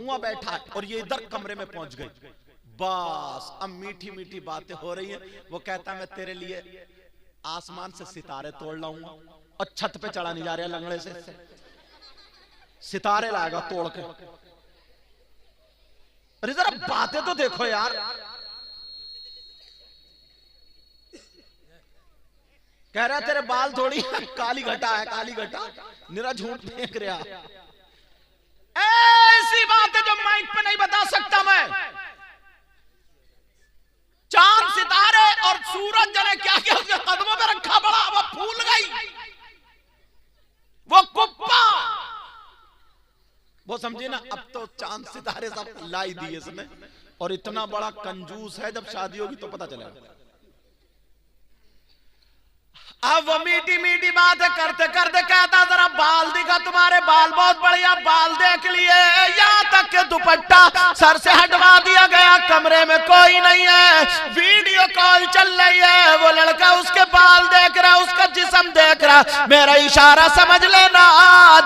बउआ बैठा है और ये इधर कमरे में पहुंच गई। बस अब मीठी मीठी बातें हो रही है। वो कहता मैं तेरे लिए आसमान से सितारे तोड़ लाऊंगा, और छत पे चढ़ा नहीं जा रहा लंगड़े से सितारे लाएगा तोड़ के। अरे जरा बातें तो देखो यार। कह रहा तेरे बाल थोड़ी काली घटा है, काली घटा, निरा झूठ फेंक रहा। ऐसी बात है जो माइक पे नहीं बता सकता मैं। चांद सितारे और सूरज जने क्या क्या उसके कदमों में रखा पड़ा, वो फूल गई, वो कुप्पा। वो समझे ना, अब तो चांद सितारे सब लाई दिए इसने, और इतना बड़ा कंजूस है, जब शादी होगी तो पता चलेगा। अब वो मीठी मीठी बातें करते करते कहता जरा बाल दिखा, तुम्हारे बाल बहुत बढ़िया, बाल देख लिए। यहाँ तक के दुपट्टा सर से हटवा दिया गया, कमरे में कोई नहीं है, वीडियो कॉल चल रही है। वो लड़का उसके बाल देख रहा, उसका जिस्म देख रहा। मेरा इशारा समझ लेना,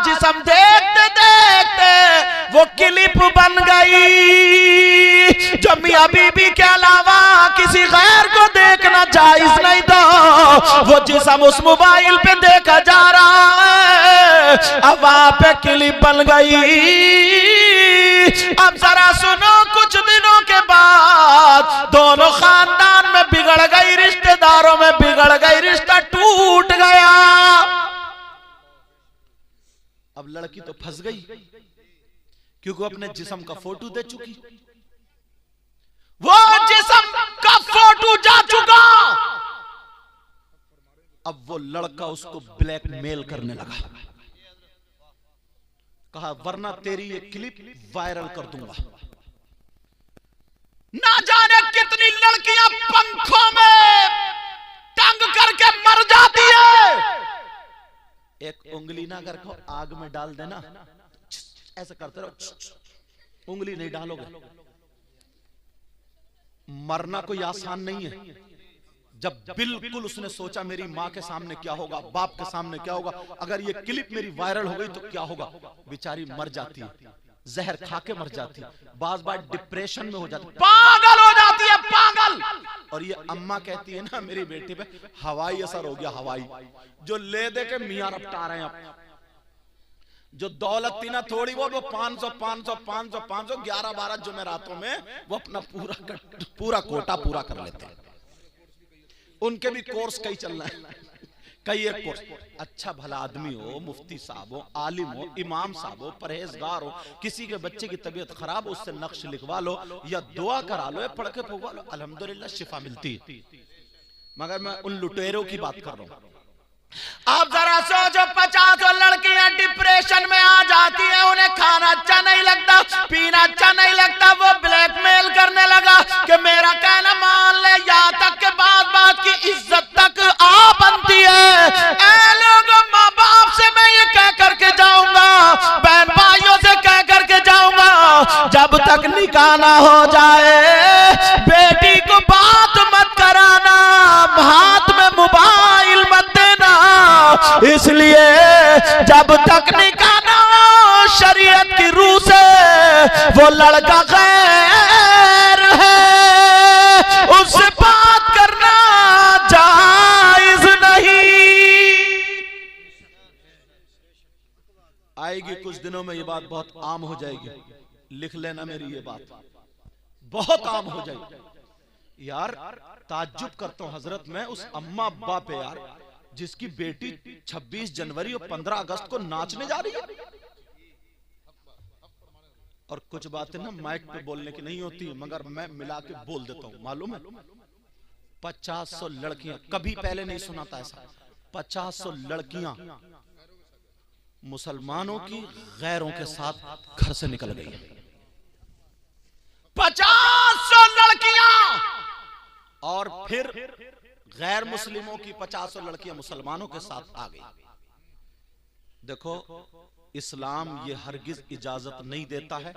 जिस्म देखते देखते वो क्लिप बन गई जो मियां बीबी के अलावा किसी गैर को देखना जायज नहीं था। वो जिस्म उस मोबाइल पे देखा जा रहा है, अब वहां पे क्लिप बन गई। अब जरा सुनो, कुछ दिनों के बाद दोनों खानदान में बिगड़ गई, रिश्तेदारों में बिगड़ गई, रिश्ता टूट गया। अब लड़की तो फंस गई क्योंकि अपने जिस्म का फोटो दे चुकी, वो जिस्म का फोटो जा चुका। अब वो लड़का उसको ब्लैकमेल करने लगा, कहा वरना तेरी ये क्लिप वायरल कर दूंगा। ना जाने कितनी लड़कियां पंखों में टंग करके मर जाती है। एक उंगली ना अगर को आग में डाल देना, ऐसा करते रहो, उंगली नहीं डालोगे। मरना कोई आसान नहीं है। जब बिल्कुल उसने सोचा मेरी माँ के सामने क्या होगा, बाप के सामने क्या होगा, अगर ये क्लिप मेरी वायरल हो गई तो क्या होगा, बेचारी मर जाती है, जहर खा के मर जाती है, बार बार डिप्रेशन में हो जाती है, पागल हो जाती है, पागल। और ये अम्मा कहती है ना मेरी बेटी पे हवाई असर हो गया, हवाई जो ले दे के मियां रपटा रहे हैं। जो दौलत थी ना थोड़ी, वो 500 500 500 500 11-12 जुमेरातों में वो अपना पूरा कोटा पूरा कर लेते हैं। उनके भी कोर्स कई चल रहा है, कई एक कोर्स। अच्छा भला आदमी हो, मुफ्ती साहब हो, आलिम हो, इमाम साहब हो, परहेजगार हो, किसी के बच्चे की तबीयत खराब हो, उससे नक्श लिखवा लो या दुआ करा लो या पढ़ के फुकवा लो, अल्हम्दुलिल्लाह शिफा मिलती है। मगर मैं उन लुटेरों की बात कर रहा हूं। आप जरा सोचो, 50 लड़कियां डिप्रेशन में आ जाती हैं, उन्हें खाना अच्छा नहीं लगता, पीना अच्छा नहीं लगता, वो ब्लैकमेल करने लगा कि मेरा कहना मान ले, यहाँ तक के बात बात की इज्जत तक आ बनती है। ऐ लोगों, माँ बाप से मैं ये कह करके जाऊंगा, बहन भाइयों से कह करके जाऊंगा, जब तक निकाह ना हो जाए बेटी को बात मत कराना, हाथ में मोबाइल मत देना, इसलिए जब तक निकाह ना हो शरीयत की रूह से वो लड़का गैर है, उससे बात करना जायज नहीं। आएगी कुछ दिनों में ये बात बहुत आम हो जाएगी, लिख लेना मेरी ये बात, बहुत आम हो जाएगी। यार ताज्जुब करता हूं हजरत मैं उस अम्मा अब्बा पे यार, जिसकी बेटी 26 जनवरी और 15 अगस्त को नाचने जा रही है। और कुछ बातें ना माइक पे बोलने की नहीं होती, मगर मैं मिला के बोल देता हूं। मालूम है 50 लड़कियां, कभी पहले नहीं सुना था ऐसा, 50 लड़कियां मुसलमानों की गैरों के साथ घर से निकल गई। 50 लड़कियां, और फिर गैर मुस्लिमों की 50 लड़कियां मुसलमानों के साथ आ गई। देखो इस्लाम ये हरगिज इजाजत नहीं देता है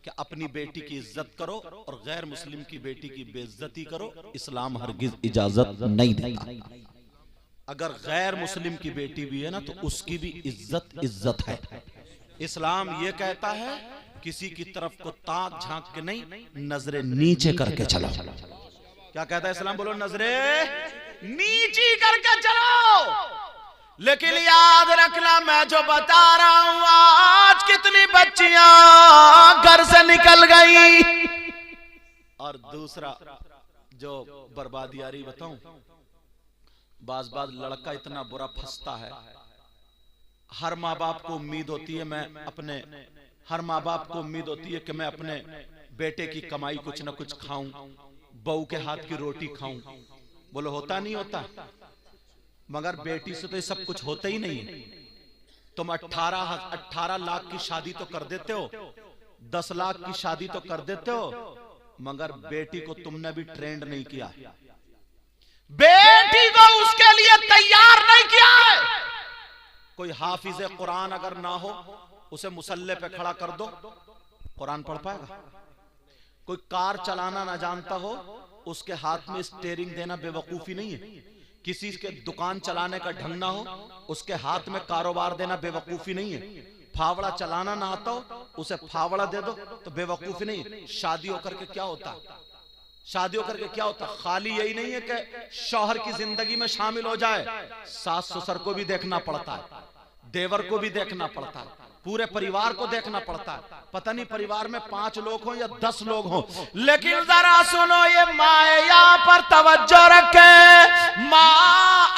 कि अपनी बेटी की इज्जत करो और गैर मुस्लिम की बेटी की बेइज्जती करो, इस्लाम हरगिज इजाजत नहीं देता। अगर गैर मुस्लिम की बेटी भी है ना तो उसकी भी इज्जत है। इस्लाम ये कहता है किसी की तरफ को ताक झांक के नहीं, नजरें नीचे करके चलो। क्या कहता है इस्लाम? बोलो नजरे नीची करके चलो। लेकिन याद रखना, मैं जो बता रहा हूं, आज कितनी बच्चियां घर से निकल गई। और दूसरा जो बर्बादी आ रही बताऊं, बाज लड़का इतना बुरा फंसता है। हर माँ बाप को उम्मीद होती है, हर माँ बाप को उम्मीद होती है कि मैं अपने बेटे की कमाई कुछ ना कुछ खाऊं, बहू के हाथ की रोटी खाऊं। बोलो होता नहीं होता? मगर बेटी से तो ये सब कुछ होता ही नहीं है। तुम 18 लाख की शादी तो कर देते हो, 10 लाख की शादी तो कर देते हो, मगर बेटी को तुमने भी ट्रेंड नहीं किया, बेटी को उसके लिए तैयार नहीं किया है। कोई हाफिज कुरान अगर ना हो, उसे मुसल्ले पे खड़ा कर दो, कुरान पढ़ पाएगा? कोई कार चलाना ना जानता हो, उसके हाथ में स्टीयरिंग देना बेवकूफी नहीं है। किसी के दुकान चलाने का ढंग ना हो, उसके हाथ में कारोबार देना बेवकूफी नहीं है। फावड़ा चलाना ना आता हो, उसे फावड़ा दे दो तो बेवकूफी नहीं है। शादी होकर के क्या होता? शादी होकर के क्या होता? खाली यही नहीं है कि शौहर की जिंदगी में शामिल हो जाए, सास ससुर को भी देखना पड़ता है, देवर को भी देखना पड़ता है, पूरे परिवार को देखना पड़ता है। पता नहीं परिवार में 5 लोग हों या 10 लोग हों, लेकिन जरा सुनो, ये माँ यहाँ पर तवज्जो रखे। माँ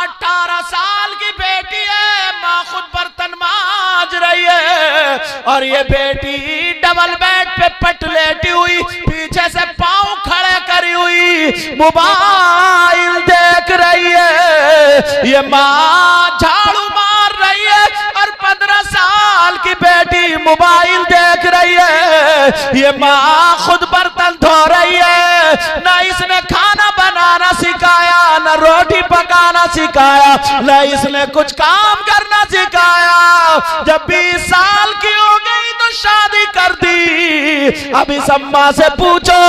18 साल की बेटी है, माँ खुद बर्तन मांज रही है, और ये बेटी डबल बेड पे पट लेटी हुई, पीछे से पांव खड़े करी हुई मोबाइल देख रही है। ये माँ झाड़ू मार रही है और 15 साल की बेटी मोबाइल देख रही है। ये माँ खुद बर्तन धो रही है, ना इसने खाना बनाना सिखाया, ना रोटी पकाना सिखाया, ना इसने कुछ काम करना सिखाया। जब 20 साल की हो गई तो शादी कर दी। अब इस अम्मा से पूछो,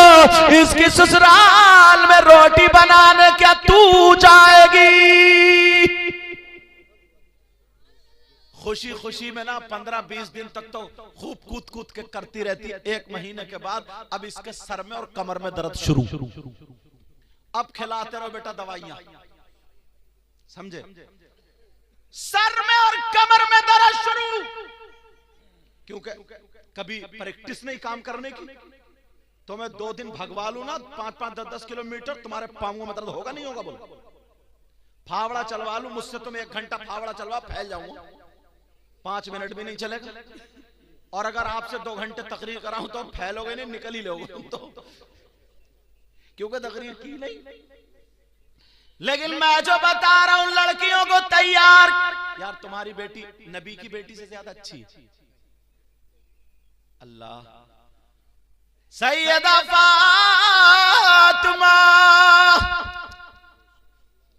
इसकी ससुराल में रोटी बनाने क्या तू जाएगी? खुशी खुशी में ना 15-20 दिन तक तो खूब कूद कूद के करती रहती है। 1 महीने के बाद अब इसके सर में और कमर में दर्द शुरू। अब खिलाते रहो बेटा दवाइयां, समझे? सर में और कमर में दर्द शुरू, क्योंकि कभी प्रैक्टिस नहीं काम करने की। तो मैं 2 दिन भगवा लूं ना 5-5, 10-10 किलोमीटर, तुम्हारे पांवों में दर्द होगा नहीं होगा? बोलो। फावड़ा चलवा लूं मुझसे, तुम 1 घंटा फावड़ा चलवा, फैल जाऊंगा, 5 मिनट भी नहीं चलेगा। और अगर आपसे 2 घंटे तकरीर कराऊं तो फैलोगे नहीं, निकल ही लोगे तुम तो, क्योंकि तकरीर की नहीं। लेकिन मैं जो बता रहा हूं, लड़कियों को तैयार, यार तुम्हारी बेटी नबी की बेटी से ज्यादा अच्छी। अल्लाह, सैयदा फातिमा।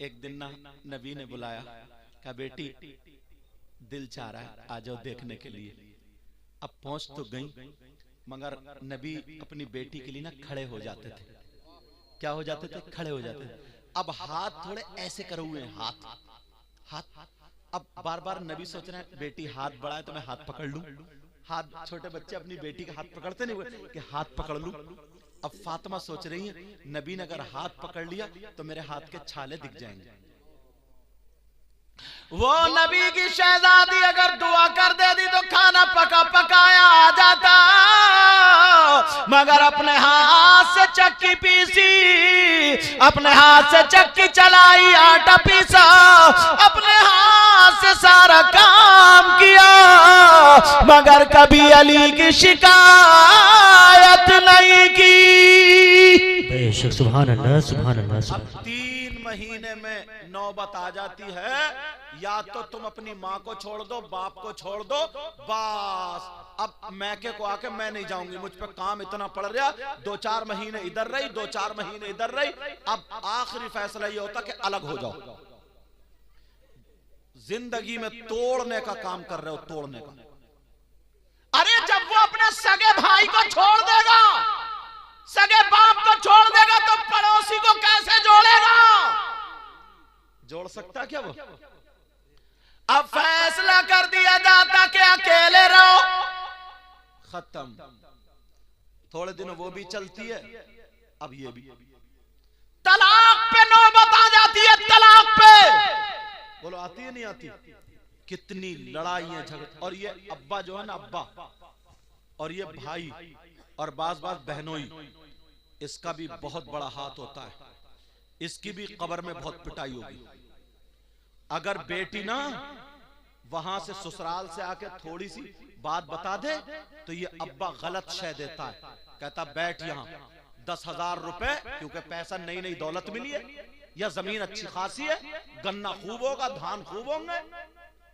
एक दिन ना नबी ने बुलाया, कहा बेटी दिल चाह रहा है आ जाओ देखने के लिए। अब पहुंच तो गई, मगर नबी अपनी बेटी के लिए ना खड़े हो जाते थे। क्या हो जाते थे? खड़े हो जाते थे। अब हाथ थोड़े ऐसे करे हुए हैं, हाथ। अब बार बार नबी सोच रहे हैं बेटी हाथ बढ़ाए तो मैं हाथ पकड़ लूं। हाथ, छोटे बच्चे अपनी बेटी का हाथ पकड़ते नहीं कि हाथ पकड़ लूं। अब फातिमा सोच रही है नबी ने अगर हाथ पकड़ लिया तो मेरे हाथ के छाले दिख जाएंगे। वो नबी की शहजादी अगर दुआ कर देती तो खाना पकाया आ जाता, मगर अपने हाथ से चक्की पीसी, अपने हाथ से चक्की चलाई, आटा पीसा, अपने हाथ से सारा काम किया, मगर कभी अली की शिकायत नहीं की। बेशक, सुभान अल्लाह, सुभान अल्लाह। अब 3 महीने में नौबत आ जाती है, या तो तुम अपनी माँ को छोड़ दो, बाप को छोड़ दो, बस अब मैके को आके मैं नहीं जाऊंगी, मुझ पे काम इतना पड़ रहा। 2-4 महीने इधर रही, 2-4 महीने इधर रही। अब आखिरी फैसला ये होता कि अलग हो जाओ। जिंदगी में तोड़ने का काम कर रहे हो, तोड़ने का। अरे जब वो अपने सगे भाई को छोड़ देगा, सगे बाप को छोड़ देगा, तो पड़ोसी को कैसे जोड़ेगा? जोड़ सकता क्या वो? अब फैसला कर दिया जाता कि अकेले रहो, खत्म। थोड़े दिन वो भी चलती है, अब ये भी। तलाक पे नौबत आ जाती है, तलाक पे। बोलो आती है नहीं आती? कितनी लड़ाइयां झगड़े। और ये अब्बा जो है ना, अब्बा, और ये भाई, और बाज बहनोई, इसका भी बहुत बड़ा हाथ होता है। इसकी भी कब्र में बहुत पिटाई होगी। अगर बेटी ना वहां से ससुराल से आके थोड़ी सी बात बता दे तो ये अब्बा गलत शय देता है, कहता बैठ यहाँ 10,000 रुपए, क्योंकि पैसा नई नई दौलत मिली है या जमीन अच्छी खासी है, गन्ना खूब होगा, धान खूब होंगे,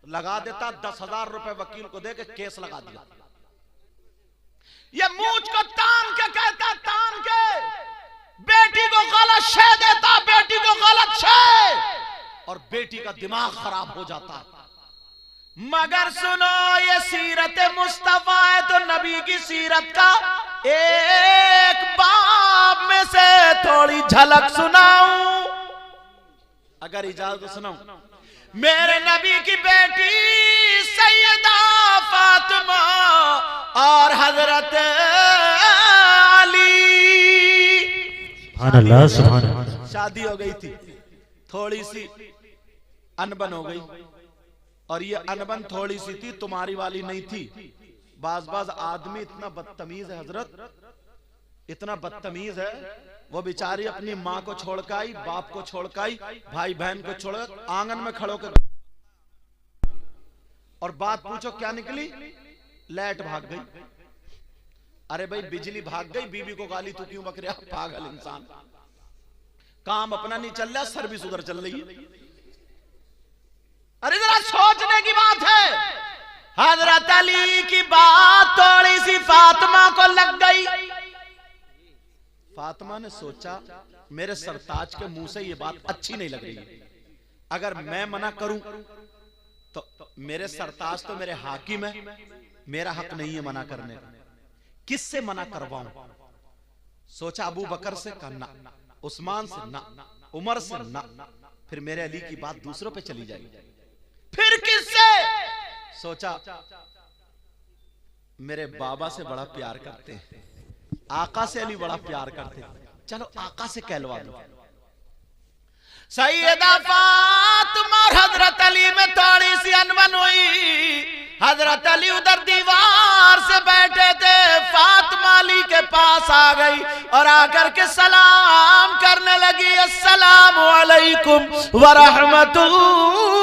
लगा देता 10,000 रुपए वकील को दे के केस लगा दिया। ये मूंछ को तान के कहता, तान के बेटी को गलत शय देता, बेटी को गलत शय, और बेटी का दिमाग खराब हो जाता है। मगर सुनो, ये सीरत मुस्तफा है तो नबी की सीरत का एक बाब में से थोड़ी झलक सुनाऊं, अगर इजाजत सुनाऊं। मेरे नबी की बेटी सैयदा फातिमा और हजरत अली, सुभान अल्लाह, सुभान अल्लाह। शादी हो गई थी, थोड़ी सी अनबन हो गई, और ये अनबन थोड़ी सी थी, तुम्हारी वाली नहीं थी। बाज आदमी इतना बदतमीज है हजरत, इतना बदतमीज है, वो बेचारी अपनी माँ को छोड़कर आई, बाप को छोड़कर आई, भाई बहन को छोड़कर आंगन में खड़ो कर, और बात पूछो क्या निकली? लाइट भाग गई। अरे भाई बिजली भाग गई, बीबी को गाली तू क्यों बक रहा, पागल इंसान, काम अपना नहीं चल रहा, सर्विस उधर चल रही है। अरे जरा सोचने की बात है। हजरत अली की बात थोड़ी सी फातिमा को लग गई। फातिमा ने सोचा मेरे सरताज के मुंह से ये बात अच्छी नहीं लग रही है, अगर मैं मना करूं तो मेरे सरताज तो मेरे हाकिम है, मेरा हक नहीं है मना करने का, किससे मना करवाऊं? सोचा अबू बकर से करना, उस्मान से ना, उमर से ना, फिर मेरे अली की बात दूसरों पे चली जाएगी। फिर किससे? सोचा मेरे बाबा से बड़ा प्यार करते हैं, आका से अली बड़ा प्यार करते हैं, चलो आका से कहलवा दो। सैयदा फातिमा और हजरत अली में थोड़ी सी अनबन हुई। हजरत अली उधर दीवार से बैठे थे, फातिमा अली के पास आ गई और आकर के सलाम करने लगी, अस्सलामु अलैकुम व रहमतुल्लाह।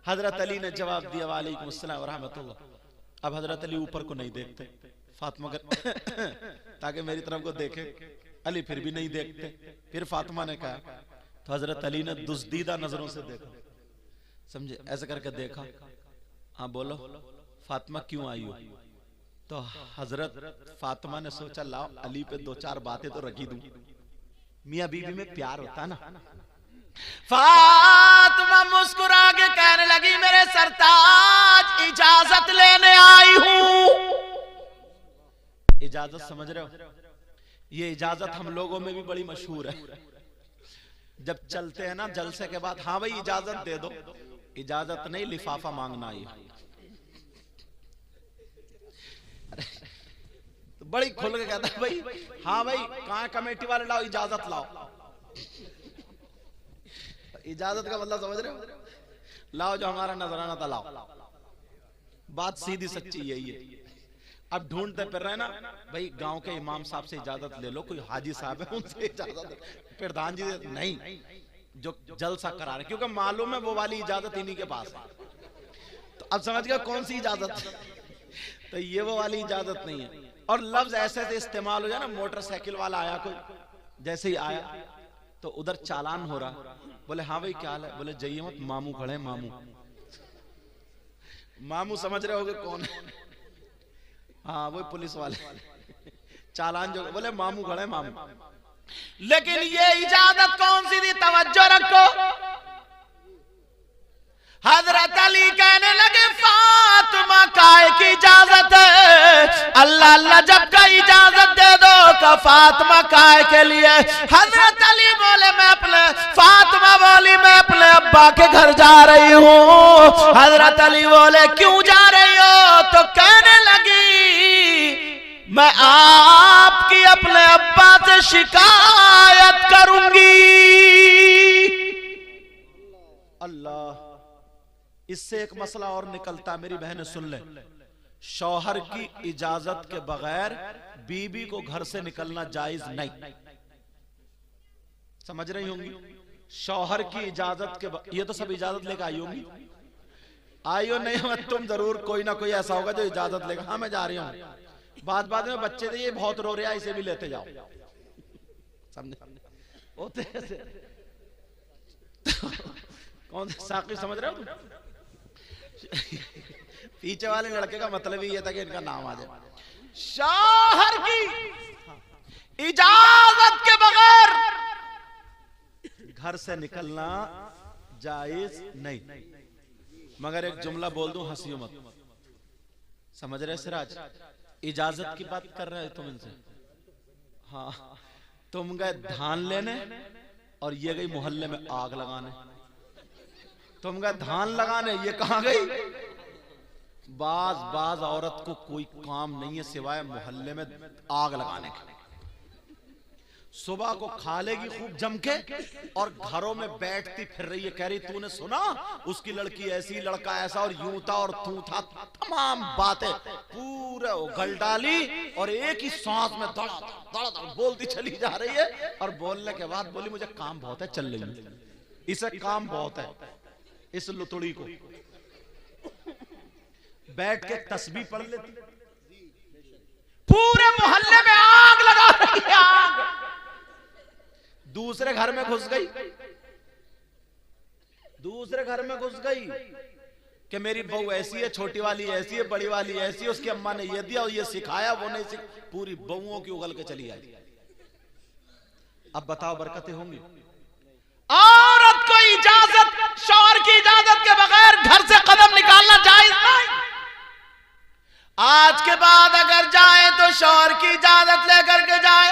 हजरत अली ने जवाब दिया वालेकुम अस्सलाम व रहमतुल्लाह। अब हजरत अली ऊपर को नहीं देखते, फातिमा ताकि मेरी तरफ को देखे, अली फिर भी नहीं देखते। फिर फातिमा ने कहा, तो हजरत अली ने दुस्दीदा नजरों से देखा, समझे, ऐसे करके देखा, हाँ बोलो फातिमा क्यों आई हो? तो हजरत फातिमा ने सोचा लाओ अली पे दो चार बातें तो रखी दूं, मियां बीवी में प्यार होता ना। फातिमा मुस्कुरा के कहने लगी, मेरे सरताज इजाजत लेने आई हूं। इजाजत समझ रहे हो? ये इजाजत हम लोगों में भी बड़ी मशहूर है। जब चलते हैं ना जलसे के बाद, हाँ भाई इजाजत दे दो, इजाजत नहीं लिफाफा मांगना ही। तो बड़ी खुल के कहता है भाई, हाँ भाई कहाँ कमेटी वाले लाओ, इजाजत लाओ। इजाजत का मतलब समझ रहे हो? लाओ जो हमारा नजराना था लाओ। बात सीधी सच्ची यही है। अब ढूंढते फिर रहे ना भाई, गांव के इमाम साहब से इजाजत ले लो, कोई हाजी साहब है उनसे इजाजत, प्रधान जी नहीं, जो जलसा करा रहे, क्योंकि मालूम है वो वाली इजाजत इन्हीं के पास है। तो अब समझ गए कौन सी इजाजत? तो ये वो वाली इजाजत नहीं है। और लफ्ज ऐसे से इस्तेमाल हो जाए ना, मोटरसाइकिल वाला आया कोई, जैसे ही आया तो उधर चालान हो रहा, बोले हाँ भाई क्या हाल है? बोले जाइए मत, मामू खड़े हैं, मामू। मामू समझ रहे होगे कौन है? हाँ वो पुलिस वाले, चालान जो, बोले मामू खड़े हैं, मामू। लेकिन ये इजाजत कौन सी थी? तवज्जो रखो। हजरत अली कहने लगे, फातिमा काय की इजाजत है? अल्लाह अल्लाह जब का इजाजत दे दो का फातिमा काय के लिए? हजरत अली बोले मैं अपने, फातिमा बोली मैं अपने अब्बा के घर जा रही हूँ। हजरत अली बोले क्यों जा रही हो? तो कहने लगी शिकायत करूंगी। अल्लाह, इससे एक मसला और निकलता, मेरी बहनें सुन ले, शौहर की इजाजत के बगैर बीबी को घर से निकलना जायज नहीं। समझ रही होंगी? शौहर की इजाजत के ये तो सब इजाजत लेकर आई होंगी, आई हो नहीं, तुम जरूर कोई ना कोई ऐसा होगा जो इजाजत लेगा। हाँ मैं जा रही हूँ, बाद में बच्चे थे ये बहुत रो रहा है, इसे भी लेते जाओ, समझे? होते ऐसे कौन से साकी समझ रहे हो? पीछे वाले लड़के का मतलब ही ये था कि इनका नाम आ जाए। शौहर की इजाजत के बगैर घर से निकलना जायज नहीं। मगर एक जुमला बोल दूं, हंसियो मत, समझ रहे सिराज? इजाजत की बात कर रहे हैं तुम इनसे। हाँ, तुम गए धान लेने और ये गई मोहल्ले में आग लगाने। तुम गए धान लगाने, ये कहां गई? बाज औरत को कोई काम नहीं है सिवाय मोहल्ले में आग लगाने के। सुबह को खा लेगी खूब जम के और घरों में बैठती फिर रही है, कह रही तूने सुना उसकी लड़की ऐसी, लड़का ऐसा, और यूं था और तू था, तमाम बातें पूरे उगल डाली और एक ही सांस में दड़ बोलती चली जा रही है। और बोलने के बाद बोली मुझे काम बहुत है, चल रही, इसे काम बहुत है। इस लुतुड़ी को बैठ के तस्बीह पढ़ लेती, पूरे मोहल्ले में आग लगा रही है, आग। दूसरे घर में घुस गई, दूसरे घर में घुस गई कि मेरी बहू ऐसी है, छोटी वाली ऐसी है, बड़ी वाली ऐसी है, उसकी अम्मा ने ये दिया और ये सिखाया, वो नहीं पूरी बहुओं की उगल के चली आई। अब बताओ बरकतें होंगी? औरत को इजाजत, शौहर की इजाजत के बगैर घर से कदम निकालना जायज नहीं। आज के बाद अगर जाए तो शौहर की इजाजत लेकर के जाए।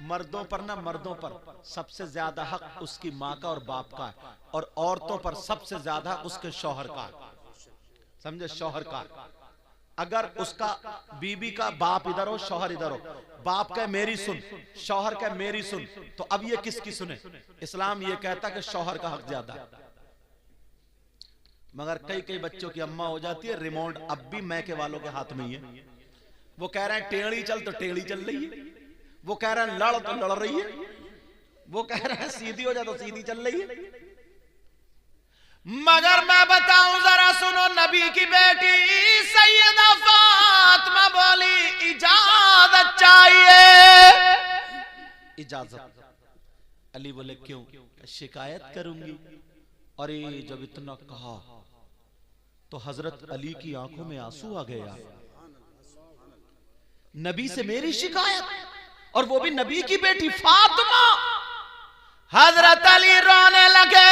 मर्दों पर ना, मर्दों पर सबसे ज्यादा हक उसकी माँ का और बाप का है, और औरतों पर सबसे ज्यादा उसके शौहर का है। समझे? शौहर का। अगर उसका बीबी का बाप इधर हो, शौहर इधर हो, बाप का मेरी सुन, शौहर का मेरी सुन, तो अब ये किसकी सुने? इस्लाम ये कहता कि शौहर का हक ज्यादा है। मगर कई कई बच्चों की अम्मा हो जाती है, रिमोट अब भी मैके वालों के हाथ में ही है। वो कह रहे हैं टेढ़ी चल तो टेढ़ी चल रही है, वो कह रहे हैं लड़ तो लड़ रही है, वो कह रहे हैं सीधी हो जा तो सीधी चल रही है। मगर मैं बताऊं, जरा सुनो, नबी की बेटी सैयदा फातिमा बोली इजाजत चाहिए, इजाजत। अली बोले क्यों? शिकायत करूंगी। अरे जब इतना कहा तो हजरत अली की आंखों में आंसू आ गया। नबी से मेरी शिकायत, और वो भी नबी की बेटी फातिमा। हजरत अली रोने लगे,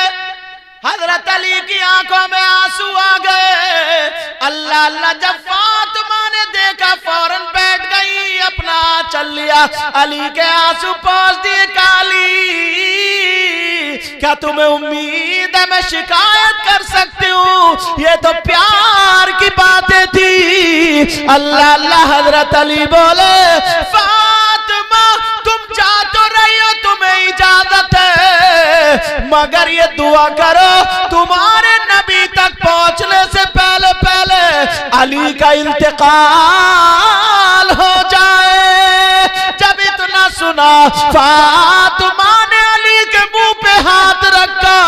हजरत अली की आंखों में आंसू आ गए। अल्लाह अल्लाह, जब फातिमा ने देखा फौरन बैठ गई, अपना चल लिया, अली के आंसू पोंछ दिए। काली, क्या तुम्हें उम्मीद है मैं शिकायत कर सकती हूँ? ये तो प्यार की बातें थी। अल्लाह अल्लाह, हजरत अली बोले फातिमा तुम जा तो रही हो, तुम्हें इजाजत है, मगर ये दुआ करो तुम्हारे नबी तक पहुंचने से पहले पहले अली का इंतकाल हो जाए। जब इतना सुना, फातिमा ने अली के मुंह पे हाथ रखा,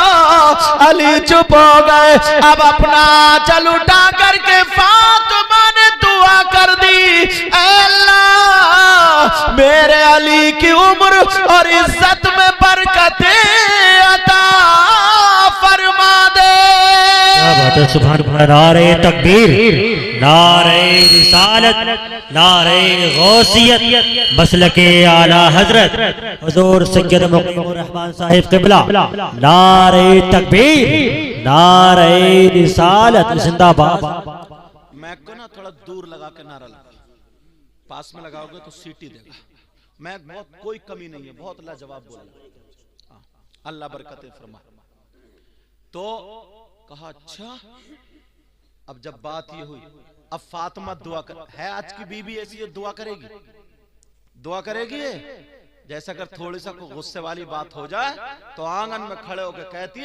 अली चुप हो गए। अब अपना चल उठा करके फातिमा ने दुआ कर दी, अल्लाह मेरे अली की उम्र और इज्जत में बरकतें अता फरमा दे। क्या बात है, सुभान अल्लाह। नारे तकबीर, नारे रिसालत, नारे गौसियत, मसलके आला हजरत हुजूर सैयद मुक़ीमुर रहमान साहिब क़िबला। नारे तकबीर, नारे रिसालत, जिंदाबाद। मैं को ना थोड़ा दूर लगा के नारा लगा, पास में लगाओगे तो सीटी देगा। मैं बहुत कोई कमी नहीं है, बहुत लाजवाब बोला, अल्लाह बरकतें फरमा। तो कहा अच्छा, अब जब बात ये हुई, अब फातिमा दुआ कर, है आज की बीबी ऐसी है दुआ करेगी, दुआ करेगी, जैसे अगर थोड़ी सा कोई गुस्से वाली बात हो जाए तो आंगन में खड़े होकर कहती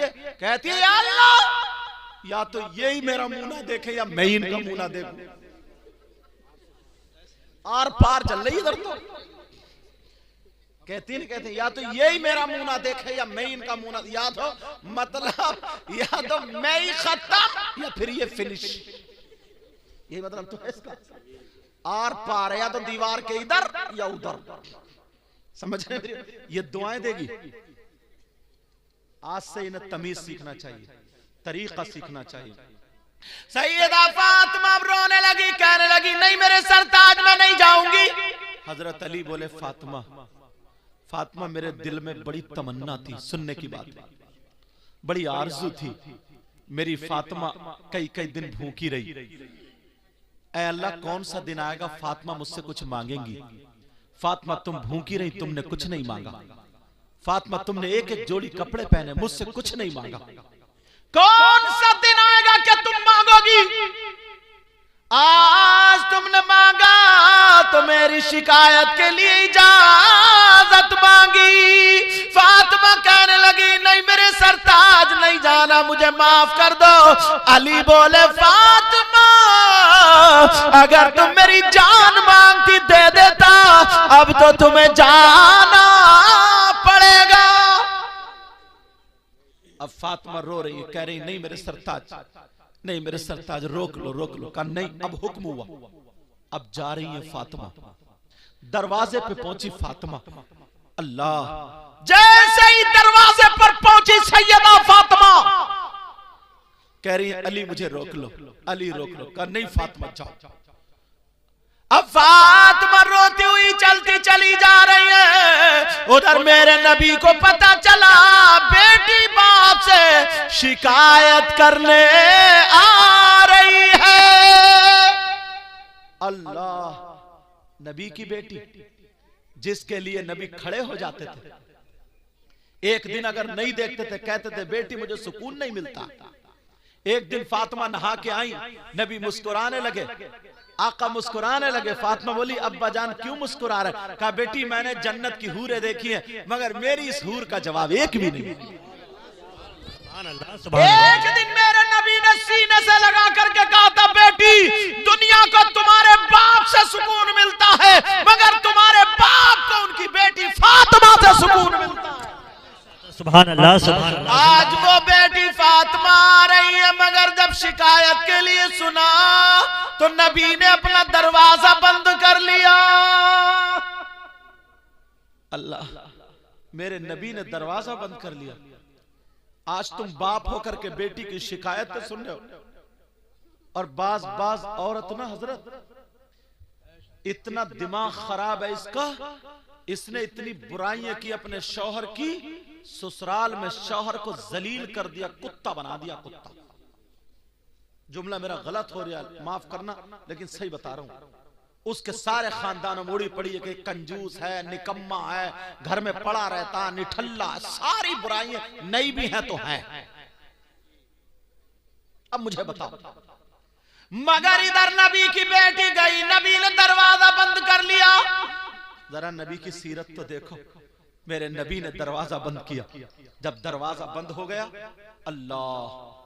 है या अल्लाह, या तो यही मेरा मुंह ना देखे या मैं इनका मुंह ना देखूं। आर पार चल रही इधर तो कहती या तो यही मेरा मुंह ना देखे या मैं इनका मुंह ना, या तो मतलब या तो मैं ही खत्म या फिर ये फिनिश, यही मतलब तो है इसका। आर पार या तो दीवार के इधर या उधर, समझ रहे? ये दुआएं देगी। आज से इन्हें तमीज सीखना चाहिए, तरीका सीखना चाहिए। सैयदा फातिमा रोने लगी, कहने लगी नहीं मेरे सरताज में नहीं जाऊंगी। हजरत अली बोले फातिमा, फातिमा मेरे दिल में बड़ी तमन्ना थी सुनने की बात, बड़ी आरज़ू थी। मेरी फातिमा कई कई दिन भूखी रही। ऐ अल्लाह कौन सा दिन आएगा फातिमा मुझसे कुछ मांगेंगी। फातिमा तुम भूखी रही, तुमने कुछ नहीं मांगा। फातिमा तुमने एक एक जोड़ी कपड़े पहने, मुझसे कुछ नहीं मांगा। कौन सा दिन आएगा कि तुम मांगोगी। आज तुमने मांगा तो मेरी शिकायत के लिए इजाजत मांगी। फातिमा कहने लगी नहीं मेरे सरताज नहीं जाना, मुझे माफ कर दो। अली बोले फातिमा अगर तुम मेरी जान मांगती दे देता, अब तो तुम्हें जाना पड़ेगा। अब फातिमा रो रही है, कह रही नहीं मेरे सरताज, नहीं मेरे सरताज, रोक लो रोक लो। कहा नहीं अब हुक्म हुआ, अब जा रही है फातिमा। दरवाजे पे पहुंची फातिमा, अल्लाह जैसे ही दरवाजे पर पहुंची सैयदा फातिमा कह रही है अली मुझे रोक लो, अली रोक लो। कहा नहीं फातिमा जाओ। अब फातिमा रोती हुई चलती चली जा रही है। उधर मेरे नबी को पता चला बेटी बाप से शिकायत करने आ रही है। अल्लाह, नबी की बेटी जिसके लिए नबी खड़े हो जाते थे, एक दिन अगर नहीं देखते थे कहते थे बेटी मुझे सुकून नहीं मिलता। एक दिन फातिमा नहा के आई, नबी मुस्कुराने लगे, आका मुस्कुराने लगे। फातिमा बोली अब्बा जान क्यों मुस्कुरा रहे। कहा बेटी मैंने जन्नत की हूरें देखी हैं, मगर मेरी इस हूर का जवाब एक भी नहीं। एक दिन मेरे नबी ने सीने से लगा करके कहा था बेटी दुनिया को तुम्हारे बाप से सुकून मिलता है, मगर तुम्हारे बाप को उनकी बेटी फातिमा से सुकून मिलता है। सुभान अल्लाह, सुभान अल्लाह। आज वो बेटी फातिमा आ रही है, मगर जब शिकायत के लिए सुना तो नबी ने अपना दरवाजा बंद कर लिया। अल्लाह, मेरे नबी ने दरवाजा बंद कर लिया। आज तुम बाप होकर के बेटी की शिकायत तो सुन रहे हो, और बाज औरत ना हजरत इतना दिमाग खराब है इसका, इसने इतनी बुराइयां की अपने शौहर की, ससुराल में शौहर को जलील कर दिया, कुत्ता बना दिया, कुत्ता। जुमला मेरा गलत हो रहा है माफ करना, लेकिन सही बता रहा हूं। उसके सारे खानदान में उड़ी पड़ी है कि कंजूस है, निकम्मा है, घर में पड़ा रहता, निठल्ला, सारी बुराइयां नई भी हैं तो हैं। अब मुझे बताओ, मगर इधर नबी की बेटी गई, नबी ने दरवाजा बंद कर लिया। जरा नबी की सीरत तो देखो, मेरे नबी ने दरवाजा बंद किया। जब दरवाजा बंद हो गया, अल्लाह,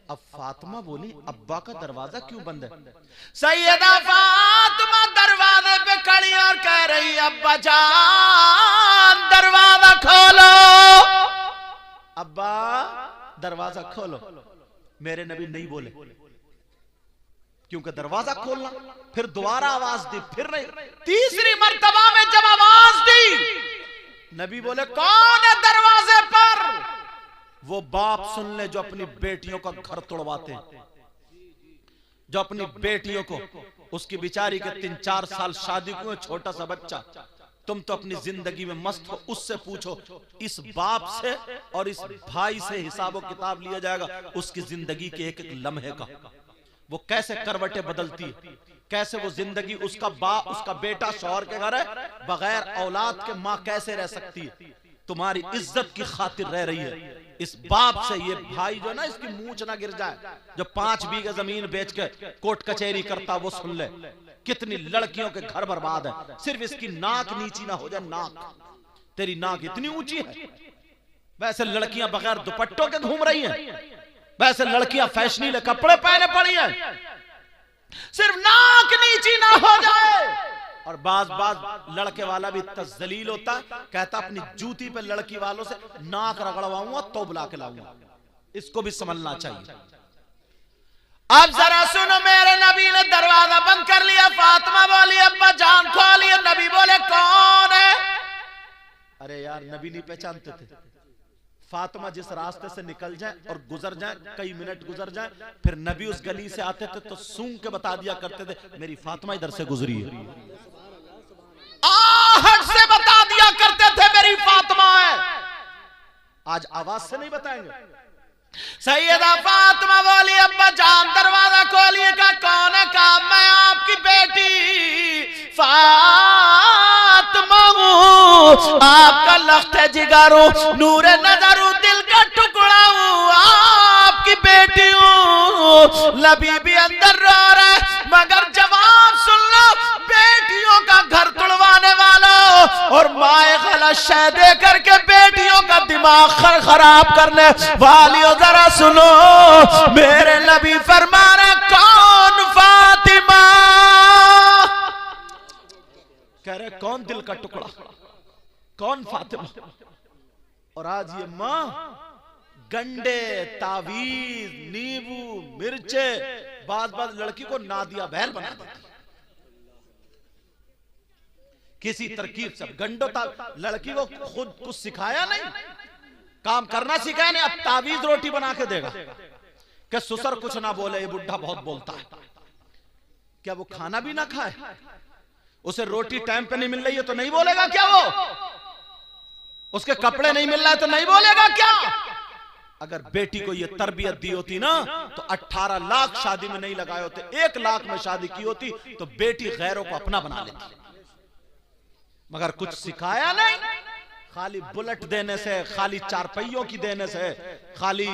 अब फातिमा बोली अब्बा का दरवाजा क्यों बंद है। सैयदा फातिमा दरवाजे पे खड़ी और कह रही अब्बा जान दरवाजा खोलो, अब्बा दरवाजा खोलो। मेरे नबी नहीं बोले, क्योंकि दरवाजा खोलना, फिर दोबारा आवाज दी, फिर नहीं, तीसरी मर्तबा में जब आवाज दी नबी बोले कौन है दरवाजे पर। वो बाप सुन ले जो अपनी बेटियों का घर तोड़वाते हैं, जो अपनी बेटियों को, उसकी बिचारी के 3-4 साल शादी को, छोटा सा बच्चा, तुम तो अपनी जिंदगी में मस्त हो, उससे पूछो, इस बाप से और इस भाई से हिसाब किताब लिया जाएगा उसकी जिंदगी के एक एक लम्हे का। वो कैसे करवटें बदलती है, कैसे वो जिंदगी, उसका बेटा शौहर के घर है, बगैर औलाद के माँ कैसे रह सकती है, तुम्हारी इज्जत की खातिर रह रही है। इस बाप से ये भाई जो ना, इसकी मूंछ ना गिर जाए, जो 5 बीघे जमीन बेच के कोर्ट कचहरी करता, वो सुन ले कितनी लड़कियों के घर बर्बाद है, सिर्फ इसकी नाक नीची ना हो जाए, नाक तेरी नाक इतनी ऊंची है। वैसे लड़कियां बगैर दुपट्टों के घूम रही हैं, वैसे लड़कियां फैशनीले कपड़े पहने पड़ी हैं, सिर्फ नाक नीची ना हो जाए। और बाज लड़के वाला भी इतना जलील होता, कहता अपनी जूती पे लड़की वालों से नाक रगड़वाऊंगा तो बुला के लाऊंगा। इसको भी समझना चाहिए। अब जरा सुनो, मेरे नबी ने दरवाजा बंद कर लिया। फातिमा बोली अब्बा जान खोलिए। नबी बोले कौन है? अरे यार, नबी नहीं पहचानते थे। फातिमा जिस रास्ते से निकल जाए और गुजर जाए, कई मिनट गुजर जाए, फिर नबी उस गली से आते थे तो सूंघ के बता दिया करते थे मेरी फातिमा इधर से गुजरी है। आहट से बता दिया करते थे मेरी फातिमा है। आज आवाज से नहीं बताएंगे। सैयदा फातिमा बोली अब्बा जान दरवाजा खोलिए। का कौन है? कहा मैं आपकी बेटी फातिमा हूं, आपका लख्त जिगर हूं, नूर नजर हूं, दिल का टुकड़ा हूं, आपकी बेटी हूं। नबी भी अंदर रो रहा है, मगर जवाब सुन लो, बेटियों का घर तुड़वाने वालों और माए गलत शय दे करके बेटियों का दिमाग खराब करने वालियों, जरा सुनो, मेरे नबी फरमा रहे कौन फातिमा? कह रहे कौन दिल का टुकड़ा, कौन फातिमा? और आज ये मां गंडे, तावीज, नींबू, मिर्चे, बाज लड़की को नादिया बहल बना देती। किसी तरकीब से गंडो लड़की को खुद कुछ सिखाया नहीं, काम करना सिखाया नहीं, अब तावीज रोटी बना के देगा कि ससुर कुछ ना बोले, ये बुढ़ा बहुत बोलता है। क्या वो खाना भी ना खाए? उसे रोटी टाइम पे नहीं मिल रही है तो नहीं बोलेगा क्या? वो उसके कपड़े नहीं मिल रहा है तो नहीं बोलेगा क्या? अगर बेटी को ये तरबियत दी होती ना तो 18 लाख शादी में नहीं लगाए होते, 1 लाख में शादी की होती तो बेटी गैरों को अपना बना लेती। मगर कुछ सिखाया नहीं, खाली बुलेट देने से, खाली 4 पहियों की देने से, खाली